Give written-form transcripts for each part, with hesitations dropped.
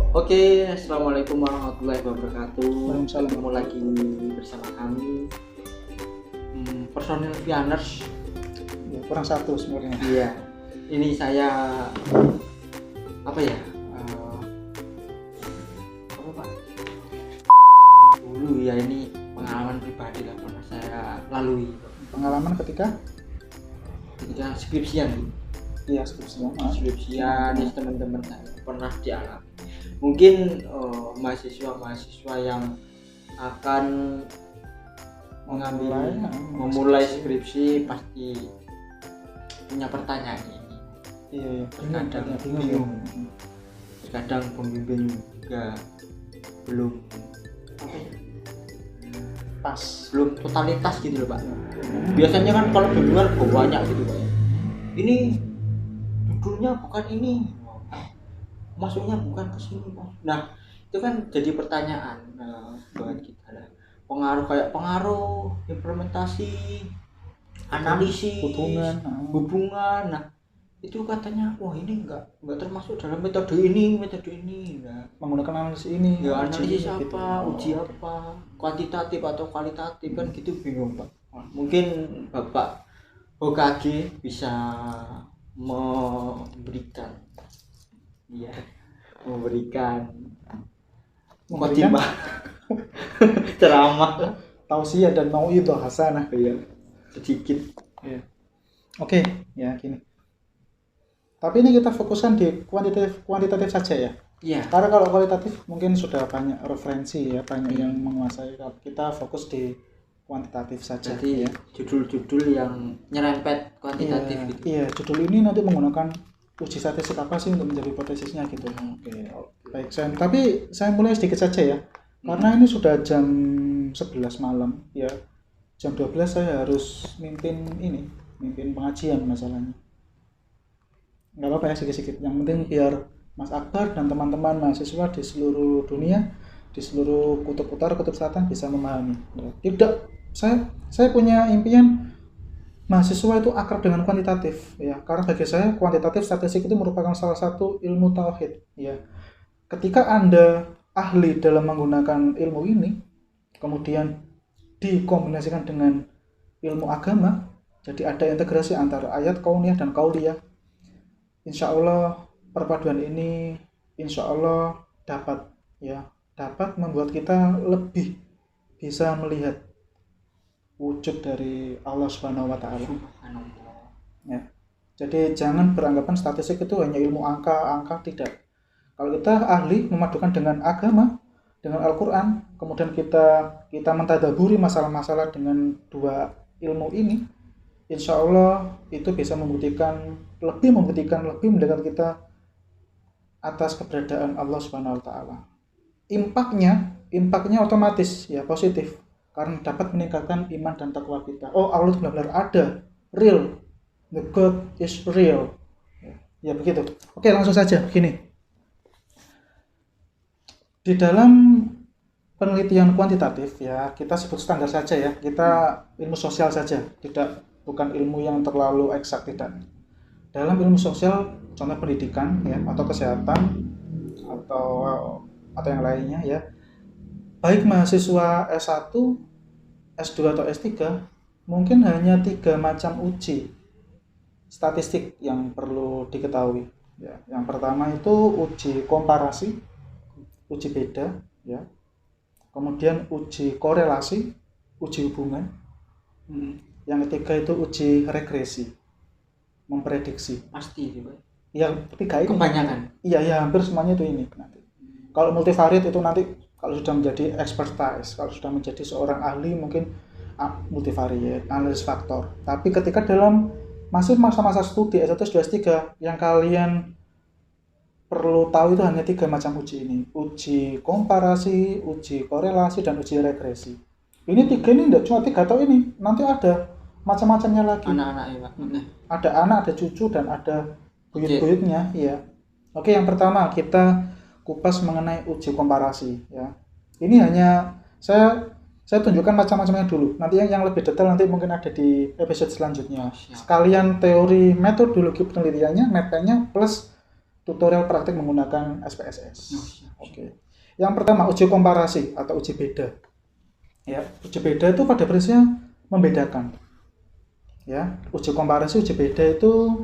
Oke, assalamualaikum warahmatullahi wabarakatuh. Waalaikumsalam. Ketemu lagi bersama kami, personil Pianers. Ya, kurang satu sebenarnya. Iya, ini saya apa ya? Apa Pak? Dulu ya ini pengalaman pribadi lah pernah saya lalui Pengalaman ketika skripsian. ya skripsian. Skripsian ya, teman-teman saya pernah dialami. Mungkin mahasiswa-mahasiswa yang akan memulai skripsi pasti punya pertanyaan ini. Iya. Terkadang Bingung. Terkadang pembimbing juga belum apa ya, Pas. belum totalitas gitu loh Pak. Biasanya kan kalau bimbingan banyak gitu Pak. Ini judulnya bukan ini, masuknya bukan ke sini Pak. Nah itu kan jadi pertanyaan buat kita lah. Pengaruh implementasi, analisis, hubungan. Nah itu katanya wah ini enggak termasuk dalam metode ini. Nah, Menggunakan analisis ini. ya analisis apa, gitu. uji apa, kuantitatif atau kualitatif kan gitu, bingung Pak. Mungkin Bapak OKG bisa memberikan khotimah ceramah Tausiah dan mauidhah hasanah. ya sedikit. Iya. Oke, ya gini. Tapi ini kita fokuskan di kuantitatif saja ya. Iya. Karena kalau kualitatif mungkin sudah banyak referensi ya, banyak yang menguasai. Kita fokus di kuantitatif saja. Jadi ya. judul-judul yang nyerempet kuantitatif gitu. Iya, judul ini nanti menggunakan uji statistik apa sih untuk menjadi hipotesisnya gitu. Oke. Baik, tapi saya mulai sedikit saja ya. Karena ini sudah jam 11 malam ya. Jam 12 saya harus mimpin pengajian masalahnya. Enggak apa-apa ya sedikit-sedikit. Yang penting biar Mas Akbar dan teman-teman mahasiswa di seluruh dunia, di seluruh kutub utara, kutub selatan bisa memahami. Tidak, saya punya impian mahasiswa itu akrab dengan kuantitatif ya, karena bagi saya kuantitatif statistik itu merupakan salah satu ilmu tauhid ya. Ketika Anda ahli dalam menggunakan ilmu ini, kemudian dikombinasikan dengan ilmu agama, jadi ada integrasi antara ayat kauniyah dan qauliyah. Insya Allah perpaduan ini insya Allah dapat membuat kita lebih bisa melihat wujud dari Allah Subhanahu wa taala. Ya. Jadi jangan beranggapan statistik itu hanya ilmu angka tidak. Kalau kita ahli memadukan dengan agama, dengan Al-Qur'an, kemudian kita mentadaburi masalah-masalah dengan dua ilmu ini, insya Allah itu bisa lebih mendekat kita atas keberadaan Allah Subhanahu wa taala. Impaknya otomatis ya positif karena dapat meningkatkan iman dan takwa kita. Oh, Allah benar-benar ada, real. The God is real. Ya begitu. Oke, langsung saja begini. Di dalam penelitian kuantitatif ya, kita sebut standar saja ya. Kita ilmu sosial saja, bukan ilmu yang terlalu eksak, tidak. Dalam ilmu sosial, contoh pendidikan ya, atau kesehatan atau yang lainnya ya. Baik mahasiswa S1, S2 atau S3 mungkin hanya 3 macam uji statistik yang perlu diketahui ya. Yang pertama itu uji komparasi, uji beda ya. Kemudian uji korelasi, uji hubungan. Yang ketiga itu uji regresi, memprediksi. Pasti itu Pak. Yang ketiga ini kebanyakan. Iya, hampir semuanya itu ini nanti. Kalau multivariate itu nanti kalau sudah menjadi expertise, kalau sudah menjadi seorang ahli mungkin multivariate, analisis faktor. Tapi ketika dalam masih masa-masa studi S1, S2, S3 yang kalian perlu tahu itu hanya 3 macam uji ini. Uji komparasi, uji korelasi, dan uji regresi. Ini 3 ini tidak cuma 3 atau ini. Nanti ada macam-macamnya lagi. Anak-anak ya Pak. Ada anak, ada cucu, dan ada buyut-buyutnya ya. Oke, yang pertama kita kupas mengenai uji komparasi ya. Ini hanya saya tunjukkan macam-macamnya dulu. Nanti yang lebih detail nanti mungkin ada di episode selanjutnya. Sekalian teori metodologi penelitiannya, mapnya plus tutorial praktik menggunakan SPSS. Oh, siap. Oke. Yang pertama uji komparasi atau uji beda. Ya, uji beda itu pada prinsipnya membedakan. Ya, uji komparasi, uji beda itu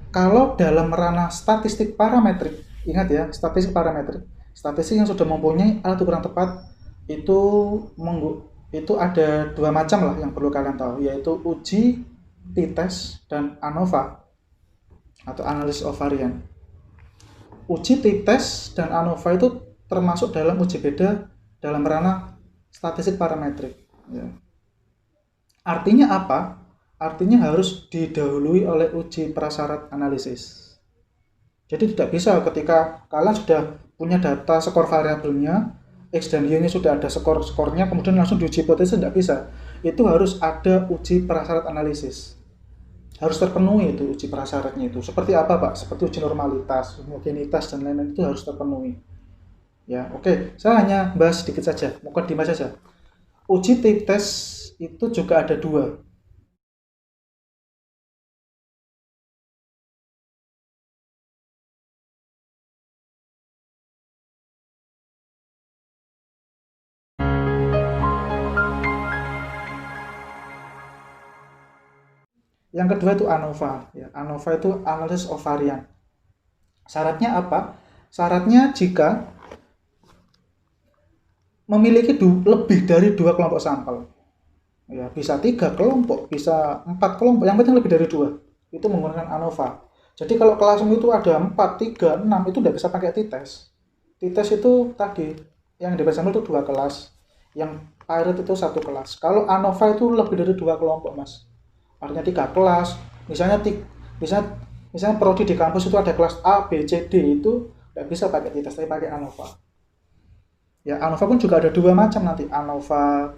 kalau dalam ranah statistik parametrik, ingat ya, statistik parametrik, statistik yang sudah mempunyai alat ukuran tepat itu ada dua macam lah yang perlu kalian tahu, yaitu uji t-test dan ANOVA atau analysis of variance. Uji t-test dan ANOVA itu termasuk dalam uji beda dalam ranah statistik parametrik. Ya. Artinya apa? Artinya harus didahului oleh uji prasyarat analisis. Jadi tidak bisa ketika kalian sudah punya data skor variabelnya X dan Y-nya sudah ada skornya kemudian langsung diuji hipotesis, tidak bisa. Itu harus ada uji prasyarat analisis. Harus terpenuhi itu uji prasyaratnya itu. Seperti apa, Pak? Seperti uji normalitas, homogenitas dan lain-lain itu harus terpenuhi. Ya, oke. Saya hanya bahas sedikit saja, mukadimah saja. Uji t-test itu juga ada dua. Yang kedua itu ANOVA. Ya, ANOVA itu analysis of variance. Syaratnya apa? Syaratnya jika memiliki lebih dari 2 kelompok sampel. Ya, bisa 3 kelompok, bisa 4 kelompok, yang penting lebih dari 2. Itu menggunakan ANOVA. Jadi kalau kelasmu itu ada 4, 3, 6, itu tidak bisa pakai t-test. T-test itu tadi, yang di sampel itu 2 kelas. Yang pirate itu 1 kelas. Kalau ANOVA itu lebih dari 2 kelompok, Mas. Artinya 3 kelas. Misalnya prodi di kampus itu ada kelas A, B, C, D, itu tidak bisa pakai t-test, tapi pakai ANOVA. Ya, ANOVA pun juga ada 2 macam nanti, ANOVA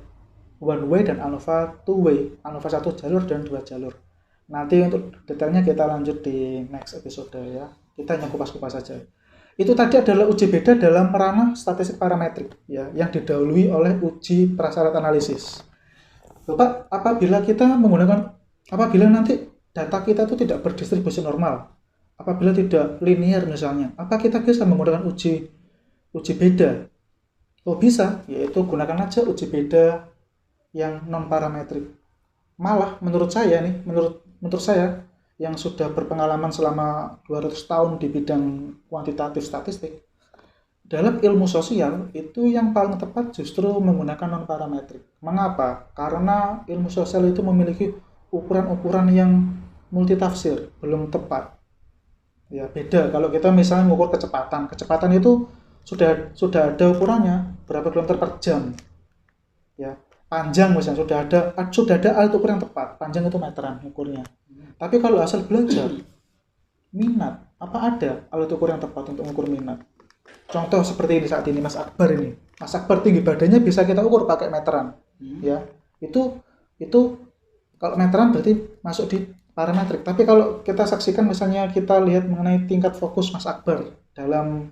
one way dan ANOVA two way, ANOVA 1 jalur dan 2 jalur. Nanti untuk detailnya kita lanjut di next episode ya. Kita hanya kupas-kupas saja. Itu tadi adalah uji beda dalam ranah statistik parametrik ya, yang didahului oleh uji prasyarat analisis. Bapak, apabila nanti data kita itu tidak berdistribusi normal, apabila tidak linear misalnya, apa kita bisa menggunakan uji beda? Oh bisa, yaitu gunakan aja uji beda yang non parametrik. Malah menurut saya yang sudah berpengalaman selama 200 tahun di bidang kuantitatif statistik, dalam ilmu sosial itu yang paling tepat justru menggunakan non parametrik. Mengapa? Karena ilmu sosial itu memiliki ukuran-ukuran yang multitafsir, belum tepat. Ya, beda kalau kita misalnya mengukur kecepatan. Kecepatan itu sudah ada ukurannya berapa kilometer per jam. Ya, panjang misalnya sudah ada alat ukur yang tepat. Panjang itu meteran ukurnya. Tapi kalau asal belajar minat, apa ada alat ukur yang tepat untuk mengukur minat? Contoh seperti ini saat ini Mas Akbar ini. Mas Akbar tinggi badannya bisa kita ukur pakai meteran. Ya. Itu kalau meteran berarti masuk di parametrik. Tapi kalau kita saksikan misalnya kita lihat mengenai tingkat fokus Mas Akbar dalam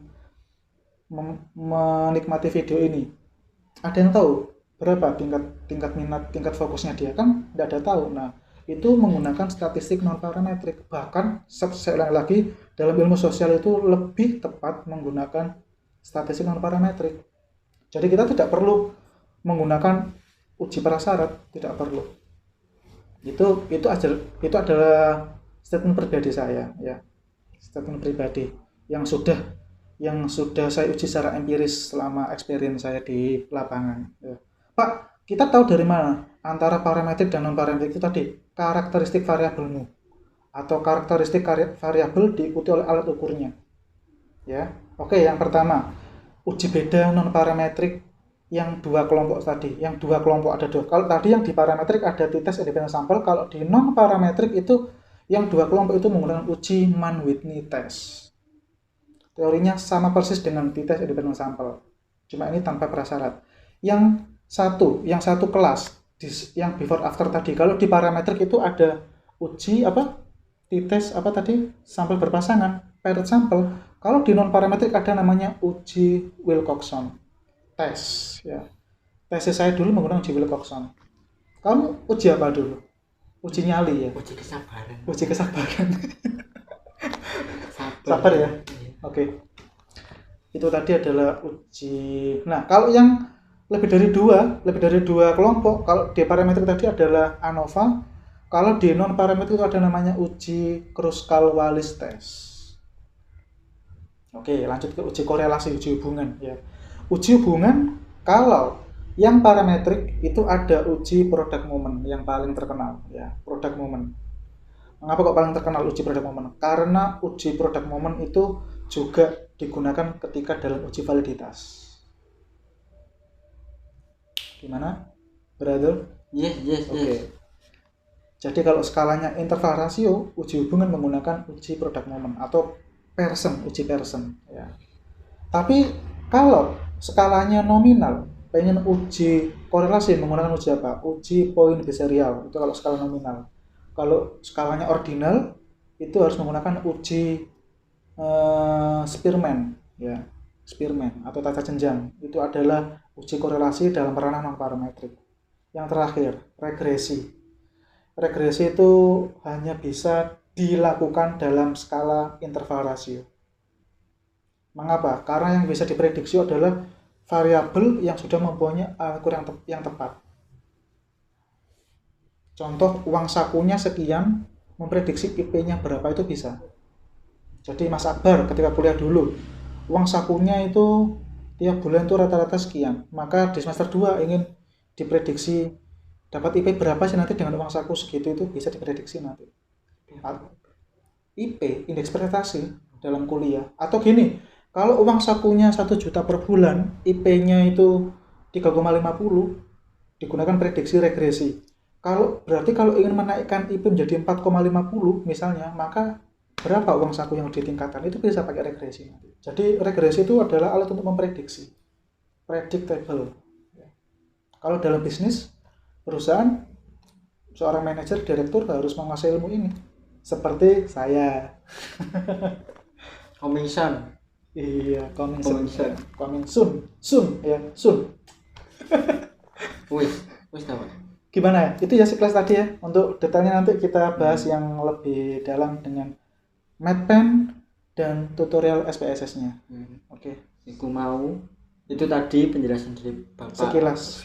menikmati video ini, ada yang tahu berapa tingkat minat, tingkat fokusnya dia? Kan tidak ada tahu. Nah, itu menggunakan statistik non parametrik. Bahkan saya ulang lagi, dalam ilmu sosial itu lebih tepat menggunakan statistik non parametrik. Jadi kita tidak perlu menggunakan uji prasyarat, tidak perlu. Itu adalah statement pribadi saya ya. Statement pribadi yang sudah saya uji secara empiris selama experience saya di lapangan. Ya. Pak, kita tahu dari mana antara parametrik dan non parametrik itu tadi? Karakteristik variabelmu atau karakteristik variabel diikuti oleh alat ukurnya. Ya, oke. Yang pertama, uji beda non parametrik yang 2 kelompok tadi. Yang 2 kelompok ada 2. Kalau tadi yang di parametrik ada t-test independent sample, kalau di non parametrik itu yang 2 kelompok itu menggunakan uji Mann-Whitney test. Teorinya sama persis dengan t-test independent sample. Cuma ini tanpa prasyarat. Yang satu kelas yang before after tadi. Kalau di parametrik itu ada uji t-test sampel berpasangan, paired sample. Kalau di non parametrik ada namanya uji Wilcoxon test ya. Tesis saya dulu menggunakan uji Wilcoxon. Kamu uji apa dulu? Uji nyali ya? Uji kesabaran. Uji kesabaran. Sabar ya. Oke. Itu tadi adalah uji. Nah, kalau yang lebih dari dua kelompok, kalau di parametrik tadi adalah ANOVA, kalau di non parametrik itu ada namanya uji Kruskal-Wallis test. Oke, lanjut ke uji korelasi, uji hubungan ya. Uji hubungan kalau yang parametrik itu ada uji product moment yang paling terkenal ya, product moment. Mengapa kok paling terkenal uji product moment? Karena uji product moment itu juga digunakan ketika dalam uji validitas. Gimana, brother? Yes. Oke. Jadi kalau skalanya interval rasio, uji hubungan menggunakan uji product moment atau uji Pearson ya. Tapi kalau skalanya nominal, pengen uji korelasi menggunakan uji apa? Uji poin biserial. Itu kalau skala nominal. Kalau skalanya ordinal, itu harus menggunakan uji Spearman ya. Spearman atau tata jenjang. Itu adalah uji korelasi dalam ranah non parametrik. Yang terakhir, regresi. Regresi itu hanya bisa dilakukan dalam skala interval rasio. Mengapa? Karena yang bisa diprediksi adalah variabel yang sudah mempunyai ukuran yang tepat. Contoh, uang sakunya sekian, memprediksi IP-nya berapa itu bisa. Jadi Mas Akbar ketika kuliah dulu, uang sakunya itu tiap bulan itu rata-rata sekian. Maka di semester 2 ingin diprediksi dapat IP berapa sih nanti dengan uang saku segitu, itu bisa diprediksi nanti. IP, indeks prestasi dalam kuliah. Atau gini, kalau uang sakunya 1 juta per bulan, IP-nya itu 3,50, digunakan prediksi regresi. Berarti kalau ingin menaikkan IP menjadi 4,50 misalnya, maka berapa uang saku yang ditingkatkan, itu bisa pakai regresi. Jadi regresi itu adalah alat untuk memprediksi, predictable. Kalau dalam bisnis, perusahaan, seorang manajer, direktur harus menguasai ilmu ini. Seperti saya. Coming soon. Iya, coming soon. Wis tahu. Gimana ya? Itu ya sekelas tadi ya. Untuk detailnya nanti kita bahas yang lebih dalam dengan MATPAN dan tutorial SPSS-nya. Oke. Aku mau itu tadi penjelasan dari Bapak sekilas.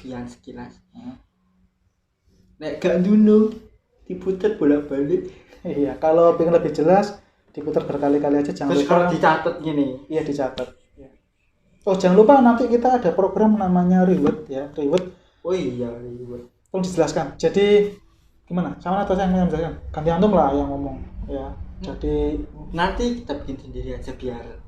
Nek gak dulu diputar bolak-balik. Iya, kalau pengen lebih jelas diputar berkali-kali aja, jangan terus lupa. Terus dicatat gini. Iya, dicatat. Ya. Oh, jangan lupa nanti kita ada program namanya Reward ya, Reward. Oh iya, Reward. Tolong dijelaskan. Jadi gimana? Sama atau saya yang menjelaskan? Ganti antum lah yang ngomong ya. Jadi nanti kita bikin sendiri aja biar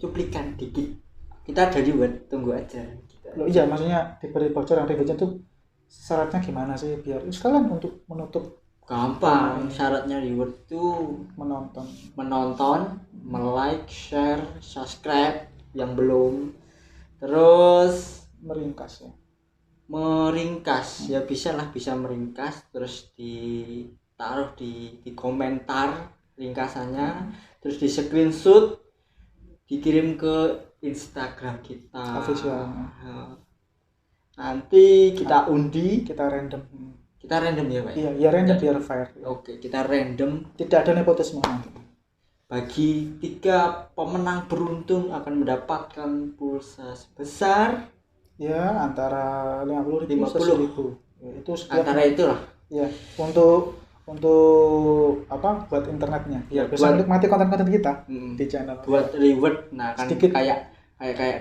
cuplikan dikit. Kita ada Reward, tunggu aja. Loh, iya, maksudnya diberi bocoran Rewardnya tuh syaratnya gimana sih biar sekalian untuk menutup. Gampang, syaratnya Reward itu menonton, like, share, subscribe yang belum, terus meringkas ya bisa meringkas, terus ditaruh di komentar ringkasannya, terus di screenshot, dikirim ke Instagram kita official. Nanti kita undi, kita random ya Pak? Iya random biar fair. Oke, kita random, tidak ada nepotisme. Bagi 3 pemenang beruntung akan mendapatkan pulsa sebesar ya antara 50.000 1.000 ya, itu antara itulah ya, untuk apa, buat internetnya ya, bisa menikmati konten-konten kita di channel buat reward. Nah kan sedikit kayak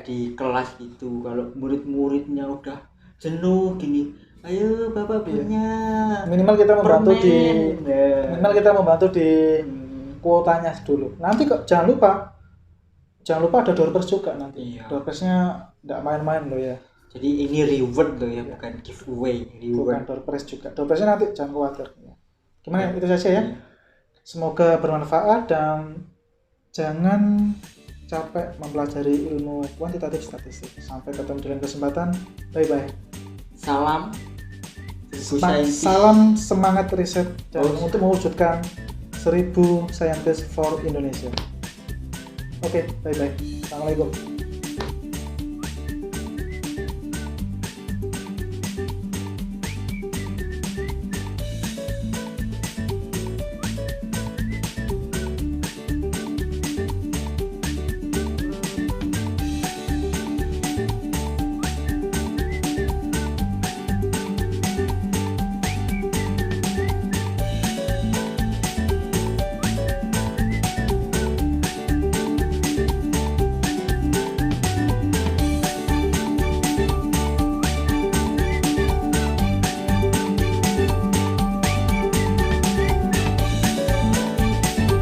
di kelas gitu, kalau murid-muridnya udah jenuh gini, ayo bapak punya minimal kita membantu di kuotanya dulu. Nanti kok jangan lupa ada doorpress juga nanti. Iya. Doorpressnya enggak main-main loh ya. Jadi ini reward loh ya, bukan giveaway. Bukan doorpress juga. Doorpressnya nanti jangan khawatir. Gimana ya. Itu saja ya. Semoga bermanfaat dan jangan capek mempelajari ilmu kuantitatif statistik. Sampai ketemu dengan kesempatan. Bye bye. Salam semangat riset dan untuk mewujudkan 1000 scientist for Indonesia. Oke, bye bye. Assalamualaikum.